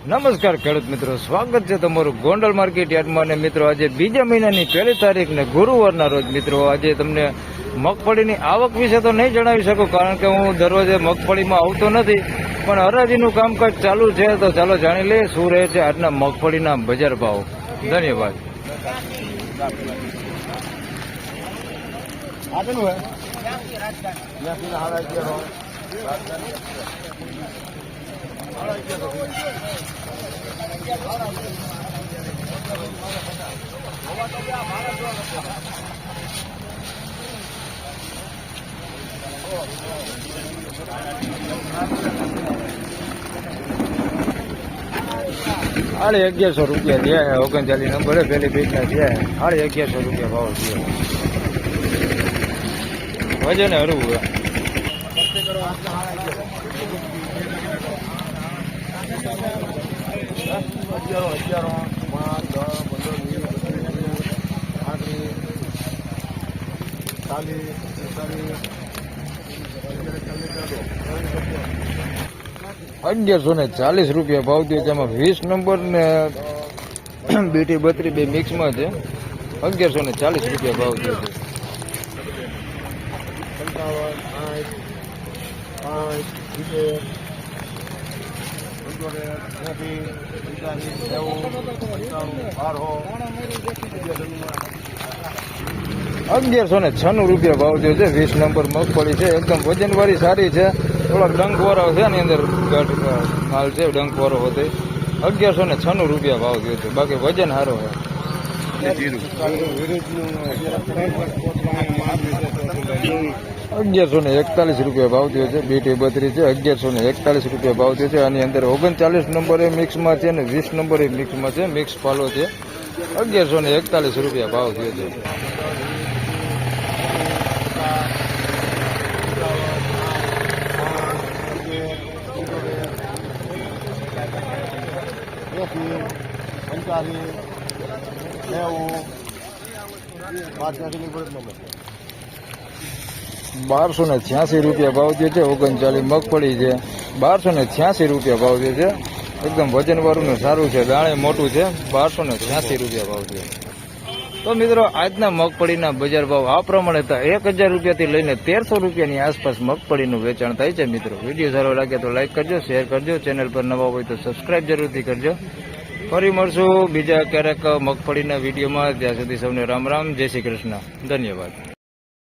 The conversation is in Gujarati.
નમસ્કાર ખેડૂત મિત્રો, સ્વાગત છે તમારું ગોંડલ માર્કેટ યાર્ડમાં. અને મિત્રો આજે બીજા મહિનાની 1 તારીખ ને ગુરુવારના રોજ મિત્રો આજે તમને મગફળીની આવક વિશે તો નહીં જણાવી શકું, કારણ કે હું દરરોજે મગફળીમાં આવતો નથી, પણ હરાજીનું કામકાજ ચાલુ છે. તો ચાલો જાણી લઈએ શું રહે છે આજના મગફળીના બજાર ભાવ. ધન્યવાદ. સાડી 1100 રૂપિયા થયા. 39 નંબરે પેલી પીટના થયા. સાડી 1100 રૂપિયા ભાવ થયો. વજન હરવું ₹1140 રૂપિયા ભાવ થયો. તેમાં 20 નંબર ને બીટી 32 બે મિક્સમાં છે. ₹1140 રૂપિયા ભાવ થયો છે. ₹1196 રૂપિયા ભાવ થયો છે. 20 નંબર મગફળી છે, એકદમ વજનવાળી સારી છે. થોડોક ડંકવાળો છે, એની અંદર માલ છે ડંકવાળો હતો. 1196 રૂપિયા ભાવ થયો છે, બાકી વજન સારો છે. ₹1141 રૂપિયા ભાવ થયો છે. બીટી 32 છે. ₹1141 રૂપિયા ભાવ થયો છે. આની અંદર 39 નંબર એ મિક્સમાં છે અને 20 નંબર એ મિક્સમાં છે. મિક્સ પાલો છે. ₹1141 રૂપિયા ભાવ થયો છે. ₹1286 રૂપિયા ભાવ થયો છે. 39 મગફળી છે. ₹1286 રૂપિયા ભાવ થયો છે. એકદમ વજનવાળું ને સારું છે, દાણે મોટું છે. ₹1286 રૂપિયા ભાવ થયો. તો મિત્રો આજના મગફળીના બજાર ભાવ આ પ્રમાણે હતા. 1000 રૂપિયાથી લઈને 1300 રૂપિયાની આસપાસ મગફળીનું વેચાણ થાય છે. મિત્રો વિડીયો સારો લાગે તો લાઈક કરજો, શેર કરજો, ચેનલ પર નવા હોય તો સબસ્ક્રાઈબ જરૂરથી કરજો. ફરી મળશું બીજા ક્યારેક મગફળીના વિડીયોમાં. ત્યાં સુધી સૌને રામ રામ, જય શ્રી કૃષ્ણ, ધન્યવાદ.